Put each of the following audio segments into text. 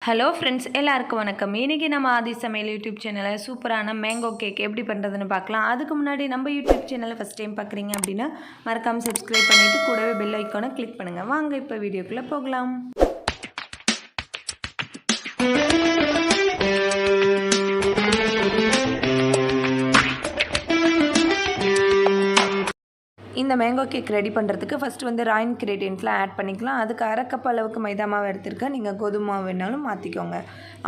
Hello friends, எல்லாருக்கும் வணக்கம். இன்றைக்கி நம்ம ஆதி சமையல் யூடியூப் சேனலில் சூப்பரான மேங்கோ கேக் எப்படி பண்ணுறதுன்னு பார்க்கலாம். அதுக்கு முன்னாடி நம்ம யூடியூப் சேனலை ஃபஸ்ட் டைம் பார்க்குறீங்க அப்படின்னா மறக்காமல் சப்ஸ்கிரைப் பண்ணிவிட்டு கூடவே பெல் ஐக்கானை கிளிக் பண்ணுங்கள். வாங்க இப்போ வீடியோக்குள்ளே போகலாம். இந்த மேங்கோ கேக் ரெடி பண்ணுறதுக்கு ஃபஸ்ட்டு வந்து ரா இன்க்ரீடியன்ட்லாம் ஆட் பண்ணிக்கலாம். அதுக்கு அரை கப் அளவுக்கு மைதா மாவு எடுத்துருக்கேன். நீங்கள் கோதுமை மாவு வேணாலும் மாற்றிக்கோங்க.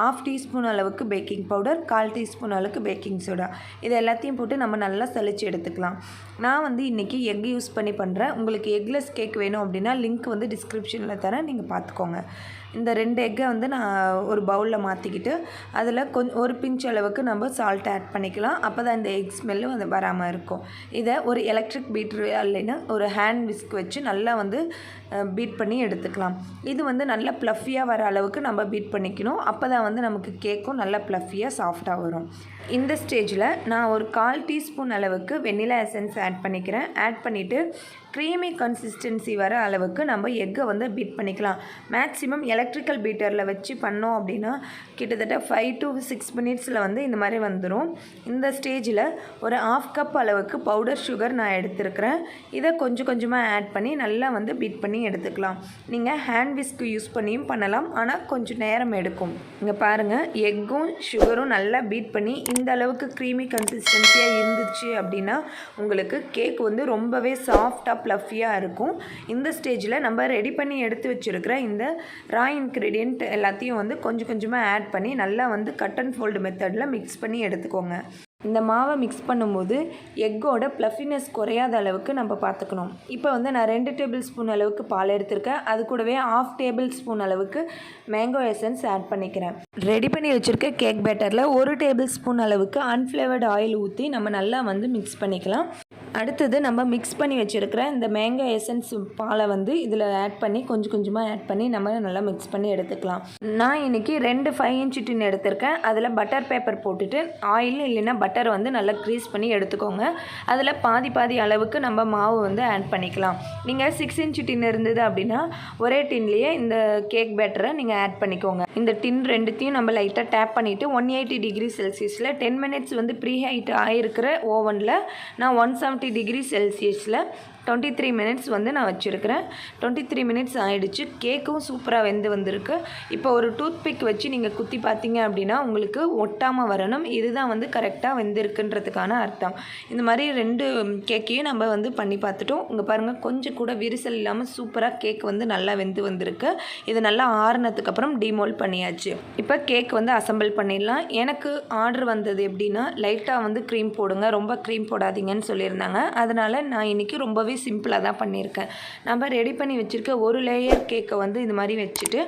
1/2 டீஸ்பூன் அளவுக்கு பேக்கிங் பவுடர், 1/4 டீஸ்பூன் அளவுக்கு பேக்கிங் சோடா, இது எல்லாத்தையும் போட்டு நம்ம நல்லா சலிச்சு எடுத்துக்கலாம். நான் வந்து இன்றைக்கி எக் யூஸ் பண்ணி பண்ணுறேன். உங்களுக்கு எக்லெஸ் கேக் வேணும் அப்படின்னா லிங்க் வந்து டிஸ்கிரிப்ஷனில் தரேன், நீங்கள் பார்த்துக்கோங்க. இந்த 2 எக்கை வந்து நான் ஒரு பவுலில் மாற்றிக்கிட்டு அதில் ஒரு பிஞ்ச் அளவுக்கு நம்ம சால்ட் ஆட் பண்ணிக்கலாம். அப்போ தான் இந்த எக் ஸ்மெல்லும் வந்து வராமல் இருக்கும். இதை ஒரு எலக்ட்ரிக் பீட்ரு இல்லைன்னா ஒரு ஹேண்ட் விஸ்க் வச்சு நல்லா வந்து பீட் பண்ணி எடுத்துக்கலாம். இது வந்து நல்லா ப்ளஃபியாக வர அளவுக்கு நம்ம பீட் பண்ணிக்கணும். அப்போ தான் வந்து நமக்கு கேக்கும் நல்லா ப்ளஃபியாக சாஃப்டாக வரும். இந்த ஸ்டேஜில் நான் ஒரு 1/4 டீஸ்பூன் அளவுக்கு வெண்ணிலா எசன்ஸ் ஆட் பண்ணிக்கிறேன். ஆட் பண்ணிவிட்டு க்ரீமி கன்சிஸ்டன்சி வர அளவுக்கு நம்ம எக்கை வந்து பீட் பண்ணிக்கலாம். மேக்ஸிமம் எலக்ட்ரிக்கல் பீட்டரில் வச்சு பண்ணோம் அப்படின்னா கிட்டத்தட்ட 5 to 6 மினிட்ஸில் வந்து இந்த மாதிரி வந்துடும். இந்த ஸ்டேஜில் ஒரு 1/2 கப் அளவுக்கு பவுடர் சுகர் நான் எடுத்துருக்கிறேன். இதை கொஞ்சம் கொஞ்சமாக ஆட் பண்ணி நல்லா வந்து பீட் பண்ணி எடுத்துக்கலாம். நீங்கள் ஹேண்ட் விஸ்க்கு யூஸ் பண்ணியும் பண்ணலாம், ஆனால் கொஞ்சம் நேரம் எடுக்கும். இங்கே பாருங்கள், எக்கும் சுகரும் நல்லா பீட் பண்ணி இந்த அளவுக்கு க்ரீமி கன்சிஸ்டன்சியாக இருந்துச்சு அப்படின்னா உங்களுக்கு கேக் வந்து ரொம்பவே சாஃப்டாக ப்ளஃபியாக இருக்கும். இந்த ஸ்டேஜில் நம்ம ரெடி பண்ணி எடுத்து வச்சுருக்கிற இந்த ரா இன்க்ரீடியன்ட் எல்லாத்தையும் வந்து கொஞ்சம் கொஞ்சமாக ஆட் பண்ணி நல்லா வந்து கட் அண்ட் ஃபோல்டு மெத்தடில் மிக்ஸ் பண்ணி எடுத்துக்கோங்க. இந்த மாவை மிக்ஸ் பண்ணும்போது எக்கோட ப்ளஃபினஸ் குறையாத அளவுக்கு நம்ம பார்த்துக்கணும். இப்போ வந்து நான் 2 டேபிள் ஸ்பூன் அளவுக்கு பால் எடுத்திருக்கேன். அது கூடவே 1/2 டேபிள் ஸ்பூன் அளவுக்கு மேங்கோ எசன்ஸ் ஆட் பண்ணிக்கிறேன். ரெடி பண்ணி வச்சுருக்க கேக் பேட்டரில் 1 டேபிள் ஸ்பூன் அளவுக்கு அன்ஃப்ளேவர்டு ஆயில் ஊற்றி நம்ம நல்லா வந்து மிக்ஸ் பண்ணிக்கலாம். அடுத்தது நம்ம மிக்ஸ் பண்ணி வச்சுருக்கிற இந்த மேங்கோ எசன்ஸ் பாலை வந்து இதில் ஆட் பண்ணி கொஞ்சம் கொஞ்சமாக ஆட் பண்ணி நம்ம நல்லா மிக்ஸ் பண்ணி எடுத்துக்கலாம். நான் இன்றைக்கி 2 5 இன்ச் டின் எடுத்திருக்கேன். அதில் பட்டர் பேப்பர் போட்டுட்டு ஆயில் இல்லைன்னா பட்டர் வந்து நல்லா க்ரீஸ் பண்ணி எடுத்துக்கோங்க. அதில் பாதி அளவுக்கு நம்ம மாவு வந்து ஆட் பண்ணிக்கலாம். நீங்கள் 6 இன்ச் டின் இருந்தது அப்படின்னா ஒரே டின்லேயே இந்த கேக் பேட்டரை நீங்கள் ஆட் பண்ணிக்கோங்க. இந்த டின் ரெண்டுத்தையும் நம்ம லைட்டாக டேப் பண்ணிவிட்டு 180 டிகிரி செல்சியஸில் 10 மினிட்ஸ் வந்து ப்ரீ ஹீட் ஆகிருக்கிற ஓவனில் நான் 170 டிகிரி செல்சியஸில் 23 மினிட்ஸ் வந்து நான் வச்சுருக்கிறேன். 23 மினிட்ஸ் ஆகிடுச்சு. கேக்கும் சூப்பராக வெந்து வந்திருக்கு. இப்போ ஒரு டூத் பிக் வச்சு நீங்கள் குத்தி பார்த்தீங்க அப்படின்னா உங்களுக்கு ஒட்டாமல் வரணும். இதுதான் வந்து கரெக்டாக வெந்திருக்குன்றதுக்கான அர்த்தம். இந்த மாதிரி 2 கேக்கையும் நம்ம வந்து பண்ணி பார்த்துட்டோம். இங்கே பாருங்கள், கொஞ்சம் கூட விரிசல் இல்லாமல் சூப்பராக கேக் வந்து நல்லா வெந்து வந்திருக்கு. இது நல்லா ஆறுனதுக்கப்புறம் டிமோல்ட் பண்ணியாச்சு. இப்போ கேக் வந்து அசம்பிள் பண்ணிடலாம். எனக்கு ஆர்டர் வந்தது எப்படின்னா லைட்டாக வந்து க்ரீம் போடுங்க, ரொம்ப க்ரீம் போடாதீங்கன்னு சொல்லியிருந்தாங்க. அதனால் நான் இன்றைக்கி ரொம்பவே சிம்பிளாக தான் பண்ணியிருக்கேன். நம்ம ரெடி பண்ணி வச்சுருக்க ஒரு லேயர் கேக்கை வந்து இது மாதிரி வச்சுட்டு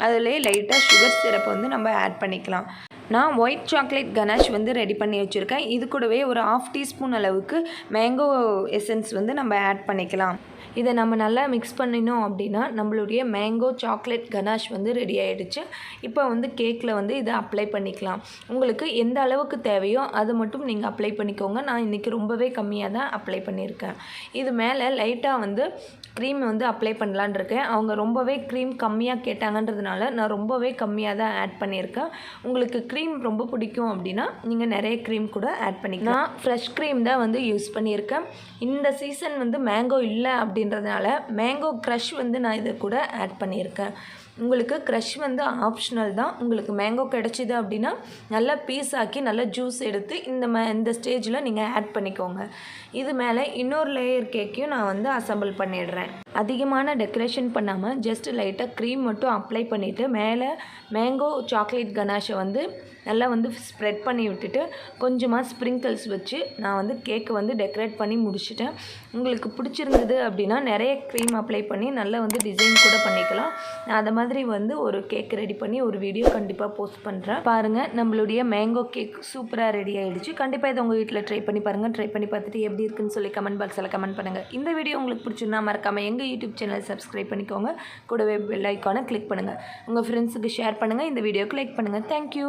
அதிலே லைட்டாக சுகர் சிரப் வந்து நம்ம ஆட் பண்ணிக்கலாம். நான் ஒயிட் சாக்லேட் கனாஷ் வந்து ரெடி பண்ணி வச்சுருக்கேன். இது கூடவே ஒரு 1/2 டீஸ்பூன் அளவுக்கு மேங்கோ எசன்ஸ் வந்து நம்ம ஆட் பண்ணிக்கலாம். இதை நம்ம நல்லா மிக்ஸ் பண்ணினோம் அப்படின்னா நம்மளுடைய மேங்கோ சாக்லேட் கனாஷ் வந்து ரெடி ஆகிடுச்சு. இப்போ வந்து கேக்கில் வந்து இதை அப்ளை பண்ணிக்கலாம். உங்களுக்கு எந்த அளவுக்கு தேவையோ அது மட்டும் நீங்கள் அப்ளை பண்ணிக்கோங்க. நான் இன்றைக்கி ரொம்பவே கம்மியாக தான் அப்ளை பண்ணியிருக்கேன். இது மேலே லைட்டாக வந்து க்ரீம் வந்து அப்ளை பண்ணலான் இருக்கேன். அவங்க ரொம்பவே க்ரீம் கம்மியாக கேட்டாங்கன்றதுனால நான் ரொம்பவே கம்மியாக தான் ஆட் பண்ணியிருக்கேன். உங்களுக்கு க்ரீம் ரொம்ப பிடிக்கும் அப்படின்னா நீங்கள் நிறைய க்ரீம் கூட ஆட் பண்ணிக்கலாம். நான் ஃப்ரெஷ் க்ரீம் தான் வந்து யூஸ் பண்ணியிருக்கேன். இந்த சீசன் வந்து மேங்கோ இல்லை அப்படின்றதுனால மேங்கோ க்ரஷ் வந்து நான் இதை கூட ஆட் பண்ணியிருக்கேன். உங்களுக்கு க்ரஷ் வந்து ஆப்ஷனல் தான். உங்களுக்கு மேங்கோ கிடச்சிது அப்படின்னா நல்லா பீஸ் ஆக்கி நல்லா ஜூஸ் எடுத்து இந்த ஸ்டேஜில் நீங்கள் ஆட் பண்ணிக்கோங்க. இது மேலே இன்னொரு லேயர் கேக்கையும் நான் வந்து அசம்பிள் பண்ணிடுறேன். அதிகமான டெக்கரேஷன் பண்ணாமல் ஜஸ்ட் லைட்டாக க்ரீம் மட்டும் அப்ளை பண்ணிவிட்டு மேலே மேங்கோ சாக்லேட் கனாஷை வந்து நல்லா வந்து ஸ்ப்ரெட் பண்ணி விட்டுட்டு கொஞ்சமாக ஸ்ப்ரிங்கிள்ஸ் வச்சு நான் வந்து கேக்கை வந்து டெக்கரேட் பண்ணி முடிச்சிட்டேன். உங்களுக்கு பிடிச்சிருந்தது அப்படின்னா நிறைய க்ரீம் அப்ளை பண்ணி நல்லா வந்து டிசைன் கூட பண்ணிக்கலாம். நான் அதை மாதிரி வந்து ஒரு கேக் ரெடி பண்ணி ஒரு வீடியோ கண்டிப்பாக போஸ்ட் பண்ணுறேன். பாருங்கள், நம்மளுடைய மேங்கோ கேக் சூப்பராக ரெடி ஆகிடுச்சு. கண்டிப்பாக இதை உங்கள் வீட்டில் ட்ரை பண்ணி பாருங்கள். ட்ரை பண்ணி பார்த்துட்டு எப்படி இருக்குன்னு சொல்லி கமெண்ட் பாக்ஸில் கமெண்ட் பண்ணுங்கள். இந்த வீடியோ உங்களுக்கு பிடிச்சிருந்தா மறக்காமல் எங்கள் யூடியூப் சேனல் சப்ஸ்கிரைப் பண்ணிக்கோங்க. கூடவே பெல் ஐக்கானை கிளிக் பண்ணுங்கள். உங்கள் ஃப்ரெண்ட்ஸுக்கு ஷேர் பண்ணுங்கள். இந்த வீடியோக்கு லைக் பண்ணுங்கள். தேங்க்யூ.